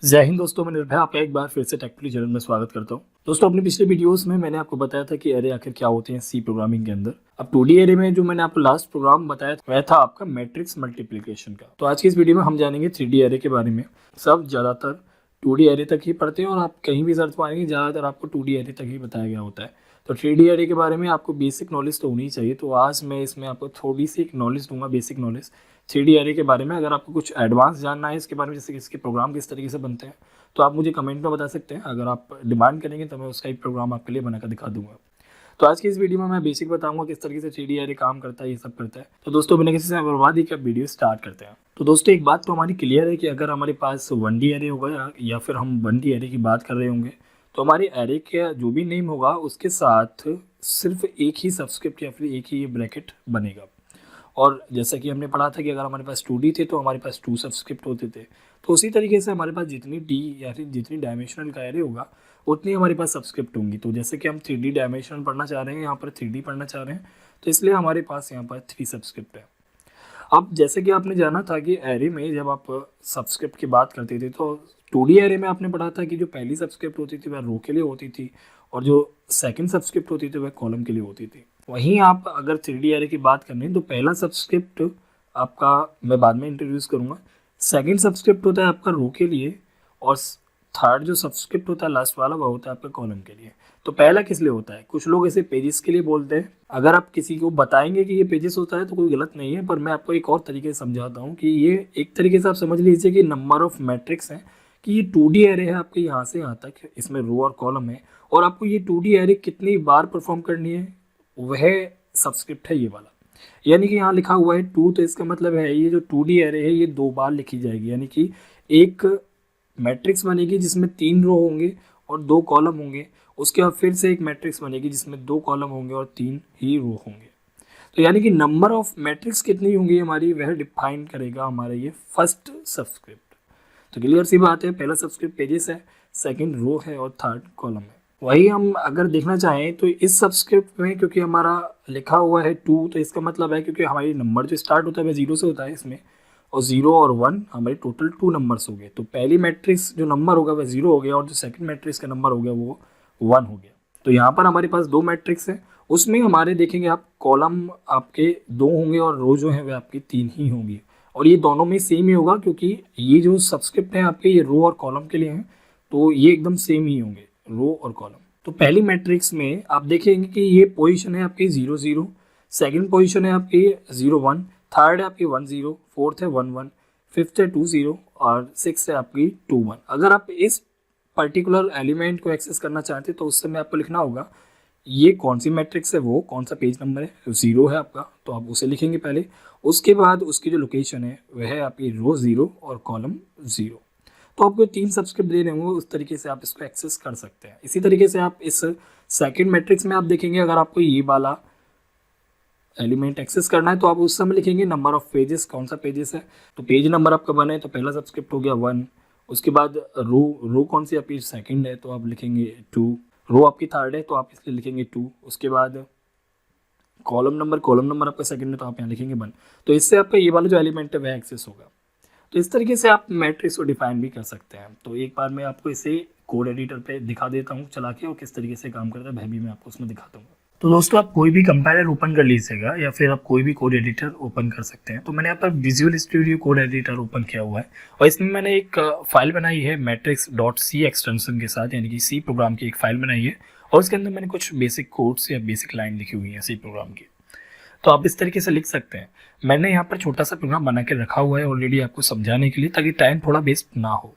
जय हिंद दोस्तों, मैं निर्भय आपका एक बार फिर से टेक्निकली चैनल में स्वागत करता हूं। दोस्तों, अपने पिछले वीडियोस में मैंने आपको बताया था कि एरे आखिर क्या होते हैं सी प्रोग्रामिंग के अंदर। अब 2D एरे में जो मैंने आपको लास्ट प्रोग्राम बताया वह था आपका मैट्रिक्स मल्टीप्लिकेशन का। तो आज की इस वीडियो में हम जानेंगे 3D एरे के बारे में। सब ज़्यादातर 2D एरे तक ही पढ़ते हैं और आप कहीं भी सर्च मारेंगे ज़्यादातर आपको 2D एरे तक ही बताया गया होता है। तो 3D एरे के बारे में आपको बेसिक नॉलेज तो होनी चाहिए। तो आज मैं इसमें आपको थोड़ी सी एक नॉलेज दूंगा, बेसिक नॉलेज 3D एरे के बारे में। अगर आपको कुछ एडवांस जानना है इसके बारे में, जैसे कि इसके प्रोग्राम किस तरीके से बनते हैं, तो आप मुझे कमेंट में बता सकते हैं। अगर आप डिमांड करेंगे तो मैं उसका एक प्रोग्राम आपके लिए बनाकर दिखा दूंगा। तो आज की इस वीडियो में मैं बेसिक बताऊंगा किस तरीके से 3D एरे काम करता है, ये सब करता है। तो दोस्तों, बिना किसी से बर्बादी के वीडियो स्टार्ट करते हैं। तो दोस्तों, एक बात तो हमारी क्लियर है कि अगर हमारे पास 1D एरे होगा या फिर हम 1D एरे की बात कर रहे होंगे, तो हमारे एरे का जो भी नेम होगा उसके साथ सिर्फ एक ही सबस्क्रिप्ट या फिर एक ही ब्रैकेट बनेगा। और जैसा कि हमने पढ़ा था कि अगर हमारे पास 2D थे तो हमारे पास 2 सबस्क्रिप्ट होते थे। तो उसी तरीके से हमारे पास जितनी डी या फिर जितनी डायमेंशनल का एरे होगा उतनी हमारे पास सबस्क्रिप्ट होंगी। तो जैसे कि हम 3D डायमेंशनल पढ़ना चाह रहे हैं, यहाँ पर 3D पढ़ना चाह रहे हैं, तो इसलिए हमारे पास यहाँ पर 3 सबस्क्रिप्ट है। अब जैसे कि आपने जाना था कि एरे में जब आप सब्सक्रिप्ट की बात करते थे तो 2D एरे में आपने पढ़ा था कि जो पहली सब्सक्रिप्ट होती थी वह रो के लिए होती थी और जो सेकंड सब्सक्रिप्ट होती थी वह कॉलम के लिए होती थी। वहीं आप अगर 3D एरे की बात करें तो पहला सब्सक्रिप्ट आपका मैं बाद में इंट्रोड्यूस करूँगा। सेकंड सब्सक्रिप्ट होता है आपका रो के लिए और थर्ड जो सब्सक्रिप्ट होता है लास्ट वाला वह होता है आपका कॉलम के लिए। तो पहला किस लिए होता है? कुछ लोग इसे पेजेस के लिए बोलते हैं। अगर आप किसी को बताएंगे कि ये पेजेस होता है तो कोई गलत नहीं है, पर मैं आपको एक और तरीके से समझाता हूँ कि ये एक तरीके से आप समझ लीजिए कि नंबर ऑफ मैट्रिक्स हैं कि ये 2D एरे है आपके यहाँ से यहाँ तक, इसमें रो और कॉलम है और आपको ये 2D एरे कितनी बार परफॉर्म करनी है वह सब्सक्रिप्ट है ये वाला। यानी कि यहाँ लिखा हुआ है 2, तो इसका मतलब है ये जो 2D एरे है ये 2 बार लिखी जाएगी। यानी कि एक मैट्रिक्स बनेगी जिसमें 3 रो होंगे और 2 कॉलम होंगे। उसके बाद फिर से एक मैट्रिक्स बनेगी जिसमें 2 कॉलम होंगे और 3 ही रो होंगे। तो यानी कि नंबर ऑफ मैट्रिक्स कितनी होंगी हमारी वह डिफाइन करेगा हमारा ये फर्स्ट सब्सक्रिप्ट। तो क्लियर सी बात है, पहला सब्सक्रिप्ट पेजेस है, सेकंड रो है और थर्ड कॉलम है। वही हम अगर देखना चाहें तो इस सब्सक्रिप्ट में क्योंकि हमारा लिखा हुआ है 2, तो इसका मतलब है क्योंकि हमारी नंबर जो स्टार्ट होता है वह 0 से होता है इसमें, और 0 और 1 हमारे टोटल 2 नंबर्स हो गए। तो पहली मैट्रिक्स जो नंबर होगा वह 0 हो गया और जो सेकंड मैट्रिक्स का नंबर हो गया वो 1 हो गया। तो यहाँ पर हमारे पास 2 मैट्रिक्स है, उसमें हमारे देखेंगे आप कॉलम आपके 2 होंगे और रो जो है वह आपकी 3 ही होंगी। और ये दोनों में सेम ही होगा क्योंकि ये जो सब्सक्रिप्ट है आपके ये रो और कॉलम के लिए हैं, तो ये एकदम सेम ही होंगे रो और कॉलम। तो पहली मैट्रिक्स में आप देखेंगे कि ये पोजीशन है आपकी 0 0, सेकंड पोजीशन है आपकी 0 1, थर्ड है आपकी 1 0, फोर्थ है 1 1, फिफ्थ है 2 0 और सिक्स है आपकी 2 1। अगर आप इस पर्टिकुलर एलिमेंट को एक्सेस करना चाहते हैं तो उस समय आपको लिखना होगा ये कौन सी मैट्रिक्स है, वो कौन सा पेज नंबर है, 0 है आपका, तो आप उसे लिखेंगे पहले। उसके बाद उसकी जो लोकेशन है वह है आपकी रो 0 और कॉलम 0। तो आपको 3 सब्सक्रिप्ट दे रहे होंगे, उस तरीके से आप इसको एक्सेस कर सकते हैं। इसी तरीके से आप इस सेकंड मैट्रिक्स में आप देखेंगे अगर आपको ये वाला एलिमेंट एक्सेस करना है तो आप उस समय लिखेंगे नंबर ऑफ पेजेस, कौन सा पेजेस है। तो पेज नंबर आपका 1 है तो पहला सब्सक्रिप्ट हो गया 1। उसके बाद रो कौन सी आपकी सेकंड है तो आप लिखेंगे 2। रो आपकी थर्ड है तो आप इसलिए लिखेंगे 2। उसके बाद कॉलम नंबर आपका सेकंड है तो आप यहाँ लिखेंगे 1। तो इससे आपका ये वाला जो एलिमेंट है वह एक्सेस होगा। तो इस तरीके से आप मैट्रिक्स को डिफाइन भी कर सकते हैं। तो एक बार मैं आपको इसे कोड एडिटर पे दिखा देता हूँ चला के, और किस तरीके से काम करता है वह भी मैं आपको उसमें दिखा दूंगा। तो दोस्तों, आप कोई भी कंपाइलर ओपन कर लीजिएगा या फिर आप कोई भी कोड एडिटर ओपन कर सकते हैं। तो मैंने यहाँ पर visual studio code editor open किया हुआ है और इसमें मैंने एक फाइल बनाई है matrix.c एक्सटेंशन के साथ, यानी कि सी प्रोग्राम की एक फाइल बनाई है और उसके अंदर मैंने कुछ बेसिक कोड्स या बेसिक लाइन लिखी हुई है सी प्रोग्राम की। तो आप इस तरीके से लिख सकते हैं। मैंने यहाँ पर छोटा सा प्रोग्राम बना के रखा हुआ है ऑलरेडी आपको समझाने के लिए, ताकि टाइम थोड़ा वेस्ट ना हो।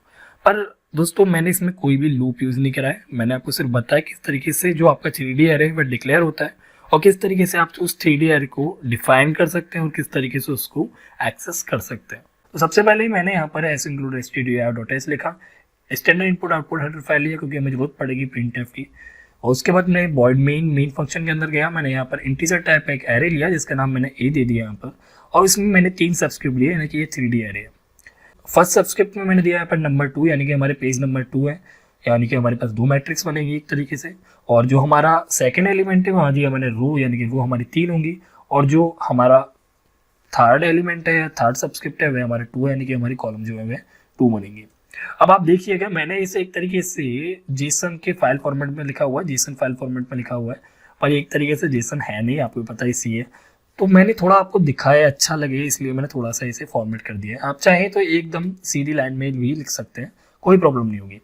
पर दोस्तों, मैंने इसमें कोई भी लूप यूज़ नहीं करा है। मैंने आपको सिर्फ बताया किस तरीके से जो आपका 3D एरे है वह डिक्लेयर होता है और किस तरीके से आप उस 3D एरे को डिफाइन कर सकते हैं और किस तरीके से उसको एक्सेस कर सकते हैं। तो सबसे पहले मैंने यहाँ पर एस इंक्लूड stdio.h लिखा, standard input output header file लिया क्योंकि हमें जरूरत पड़ेगी प्रिंटफ की। और उसके बाद मैं वॉइड मेन फंक्शन के अंदर गया, मैंने यहाँ पर इंटीजर टाइप का एक एरे लिया जिसका नाम मैंने ए दे दिया यहाँ पर, और इसमें मैंने 3 सब्सक्रिप्ट लिए, यानी कि ये 3D एरे है। फर्स्ट सब्सक्रिप्ट में मैंने दिया यहाँ पर नंबर 2, यानी कि हमारे पेज नंबर 2 है, यानी कि हमारे पास 2 मैट्रिक्स बनेगी एक तरीके से। और जो हमारा सेकेंड एलिमेंट है वहाँ दिया मैंने रो, यानी कि वो हमारी 3 होंगी। और जो हमारा थर्ड एलिमेंट है, थर्ड सब्सक्रिप्ट है, वह हमारे 2 है, यानी कि हमारी कॉलम जो है वह 2 बनेंगी। अब आप देखिएगा मैंने इसे एक तरीके से जेसन के फाइल फॉर्मेट में लिखा हुआ है, जेसन फाइल फॉर्मेट में लिखा हुआ है, पर एक तरीके से जेसन है नहीं, आपको पता ही सी है। तो मैंने थोड़ा आपको दिखाया अच्छा लगे इसलिए मैंने थोड़ा सा इसे फॉर्मेट कर दिया है। आप चाहें तो एकदम सीधी लाइन में भी लिख सकते हैं, कोई प्रॉब्लम नहीं होगी।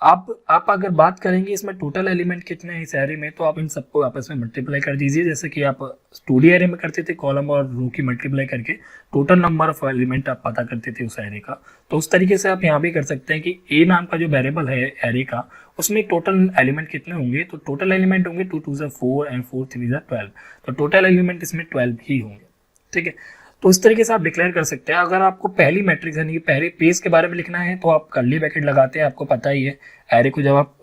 आप अगर बात करेंगे इसमें टोटल एलिमेंट कितने हैं इस एरे में, तो आप इन सबको आपस में मल्टीप्लाई कर दीजिए, जैसे कि आप 2D एरे में करते थे कॉलम और रो की मल्टीप्लाई करके टोटल नंबर ऑफ एलिमेंट आप पता करते थे उस एरे का। तो उस तरीके से आप यहाँ भी कर सकते हैं कि ए नाम का जो वेरिएबल है एरे का, उसमें टोटल एलिमेंट कितने होंगे, तो टोटल एलिमेंट होंगे 2 2 4 एंड 4 3 12, तो टोटल एलिमेंट इसमें 12 ही होंगे। ठीक है, तो इस तरीके से आप डिक्लेयर कर सकते हैं। अगर आपको पहली मैट्रिक्स यानी कि पहले पेज के बारे में लिखना है तो आप कर्ली ब्रैकेट लगाते हैं, आपको पता ही है एरे को जब आप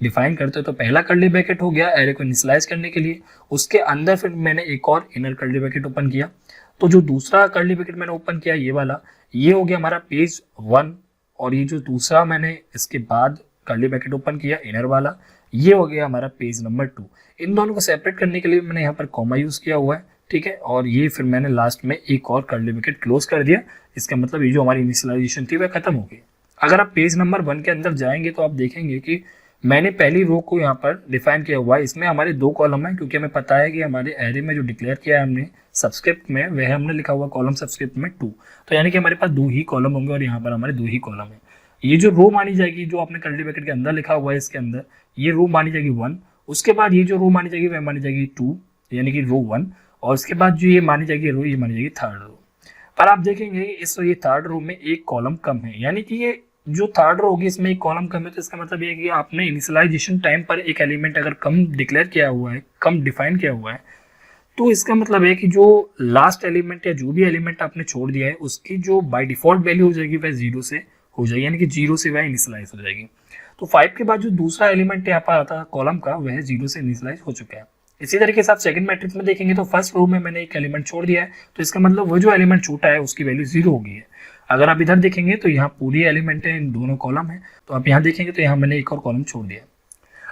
डिफाइन करते हो तो पहला कर्ली ब्रैकेट हो गया एरे को इनिशियलाइज करने के लिए, उसके अंदर फिर मैंने एक और इनर कर्ली ब्रैकेट ओपन किया। तो जो दूसरा कर्ली ब्रैकेट मैंने ओपन किया ये वाला, ये हो गया हमारा पेज 1, और ये जो दूसरा मैंने इसके बाद कर्ली ब्रैकेट ओपन किया इनर वाला, ये हो गया हमारा पेज नंबर 2। इन दोनों को सेपरेट करने के लिए मैंने यहाँ पर कॉमा यूज किया हुआ है। ठीक है, और ये फिर मैंने लास्ट में एक और कर्ली ब्रैकेट क्लोज कर दिया। इसका मतलब ये जो हमारी इनिशियलाइजेशन थी वह खत्म हो गई। अगर आप पेज नंबर 1 के अंदर जाएंगे तो आप देखेंगे कि मैंने पहली रो को यहाँ पर डिफाइन किया हुआ है। इसमें हमारे 2 कॉलम हैं, क्योंकि हमें पता है कि हमारे एरे में जो डिक्लेयर किया है हमने सब्सक्रिप्ट में, वह हमने लिखा हुआ कॉलम सब्सक्रिप्ट में 2, तो यानी कि हमारे पास 2 ही कॉलम होंगे और यहाँ पर हमारे 2 ही कॉलम है। ये जो रो मानी जाएगी जो आपने कर्ली ब्रैकेट के अंदर लिखा हुआ है इसके अंदर, ये रो मानी जाएगी 1। उसके बाद ये जो रो मानी जाएगी वह मानी जाएगी 2 यानी कि रो 1, और उसके बाद जो ये मानी जाएगी रो, ये मानी जाएगी थर्ड रो। पर आप देखेंगे इस ये थर्ड रो में एक कॉलम कम है, यानी कि ये जो थर्ड रो होगी इसमें एक कॉलम कम है, तो इसका मतलब ये है कि आपने इनिशियलाइजेशन टाइम पर एक एलिमेंट अगर कम डिक्लेयर किया हुआ है, कम डिफाइन किया हुआ है, तो इसका मतलब है कि जो लास्ट एलिमेंट या जो भी एलिमेंट आपने छोड़ दिया है उसकी जो बाय डिफॉल्ट वैल्यू हो जाएगी वह 0 से हो जाएगी, यानी कि 0 से वह इनिशियलाइज हो जाएगी। तो 5 के बाद जो दूसरा एलिमेंट यहाँ पर आता है कॉलम का, वह 0 से इनिशियलाइज हो चुका है। इसी तरीके से आप सेकंड मैट्रिक्स में देखेंगे तो फर्स्ट रो में मैंने एक एलिमेंट छोड़ दिया है, तो इसका मतलब वो जो एलिमेंट छूटा है उसकी वैल्यू 0 हो गई है। अगर आप इधर देखेंगे तो यहाँ पूरी एलिमेंट है, इन दोनों कॉलम है, तो आप यहाँ देखेंगे तो यहाँ मैंने एक और कॉलम छोड़ दिया।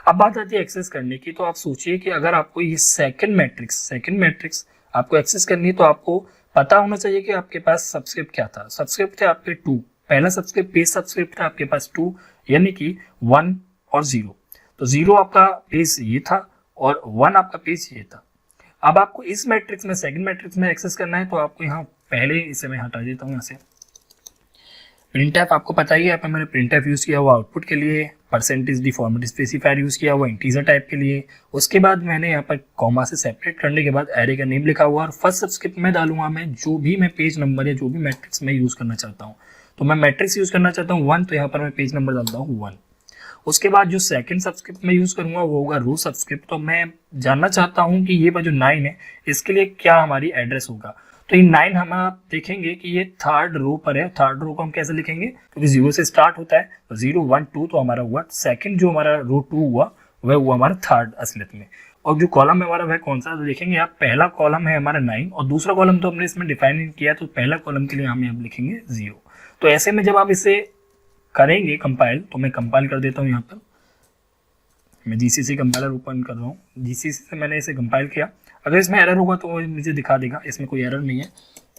अब बात आती है एक्सेस करने की, तो आप सोचिए कि अगर आपको ये सेकंड मैट्रिक्स आपको एक्सेस करनी है तो आपको पता होना चाहिए कि आपके पास सब्सक्रिप्ट क्या था। सब्सक्रिप्ट थे आपके 2, पहला सब्सक्रिप्ट पेज सब्सक्रिप्ट था आपके पास 2, यानी कि 1 और 0। तो 0 आपका पेज ये था और 1 आपका पेज ये था। अब आपको इस मैट्रिक्स में सेकंड मैट्रिक्स में एक्सेस करना है तो आपको यहाँ पहले इसे मैं हटा देता हूँ यहाँ से। प्रिंटफ आपको पता ही है, यहाँ पर मैंने प्रिंटफ यूज किया हुआ आउटपुट के लिए, percentage D format specifier use किया हुआ इंटीजर टाइप के लिए। उसके बाद मैंने यहाँ पर कॉमा से सेपरेट करने के बाद एरे का नेम लिखा हुआ और फर्स्ट सब्सक्रिप्ट में डालूंगा मैं जो भी मैं पेज नंबर या जो भी मैट्रिक्स में यूज करना चाहता हूँ। तो मैं मैट्रिक्स यूज करना चाहता हूँ 1, तो यहाँ पर मैं पेज नंबर डालता हूँ 1। उसके बाद जो सेकंड सब्सक्रिप्ट में यूज करूंगा वो होगा रो सब्सक्रिप्ट। तो मैं जानना चाहता हूँ कि ये जो 9 है इसके लिए क्या हमारी एड्रेस होगा। तो ये 9 हम आप देखेंगे कि ये थर्ड रो पर है। थर्ड रो को हम कैसे लिखेंगे, क्योंकि 0 से स्टार्ट होता है, तो 0 1 2 तो हमारा हुआ सेकंड, जो हमारा रो 2 हुआ वह हुआ हमारा थर्ड असलियत में। और जो कॉलम है हमारा वह कौन सा, तो देखेंगे आप पहला कॉलम है हमारा 9 और दूसरा कॉलम तो हमने इसमें डिफाइन नहीं किया, तो पहला कॉलम के लिए हम यहाँ लिखेंगे 0। तो ऐसे में जब आप इसे करेंगे कंपाइल, तो मैं कंपाइल कर देता हूँ। यहाँ पर मैं जीसीसी कंपाइलर ओपन कर रहा हूँ, जीसीसी से मैंने इसे कंपाइल किया। अगर इसमें एरर होगा तो वो मुझे दिखा देगा, इसमें कोई एरर नहीं है।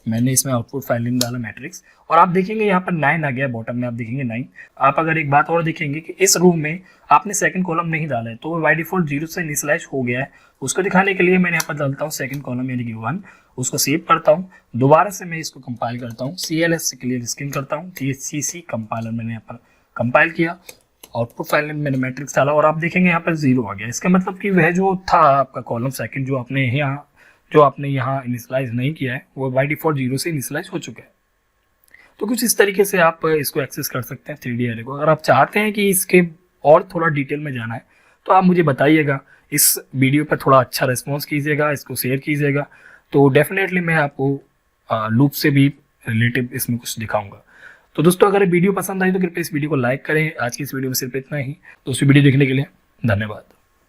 मैंने इसमें आउटपुट फाइल नेम डाला मैट्रिक्स, और आप देखेंगे यहाँ पर 9 आ गया बॉटम में, आप देखेंगे 9। आप अगर एक बात और देखेंगे कि इस रो में आपने सेकंड कॉलम नहीं डाला है, तो वो बाय डिफॉल्ट 0 से इनिशियलाइज हो गया है। उसको दिखाने के लिए मैंने यहाँ पर डालता हूँ सेकंड कॉलम यानी कि 1, उसको सेव करता हूँ, दोबारा से मैं इसको कंपाइल करता हूँ, CLS से क्लियर स्क्रीन करता हूँ, GCC कंपाइलर मैंने यहाँ पर कंपाइल किया, आउटपुट फाइल में मैंने मैट्रिक्स डाला और आप देखेंगे यहाँ पर 0 आ गया। इसका मतलब कि वह जो था आपका कॉलम सेकंड जो आपने यहाँ इनिशियलाइज नहीं किया है वो बाय डिफॉल्ट 0 से इनिशियलाइज हो चुका है। तो कुछ इस तरीके से आप इसको एक्सेस कर सकते हैं 3D एरे को। अगर आप चाहते हैं कि इसके और थोड़ा डिटेल में जाना है तो आप मुझे बताइएगा, इस वीडियो पर थोड़ा अच्छा रिस्पॉन्स कीजिएगा, इसको शेयर कीजिएगा, तो डेफिनेटली मैं आपको लूप से भी रिलेटिव इसमें कुछ दिखाऊंगा। तो दोस्तों अगर वीडियो पसंद आई तो कृपया इस वीडियो को लाइक करें। आज की इस वीडियो में सिर्फ इतना ही। दोस्तों वीडियो देखने के लिए धन्यवाद।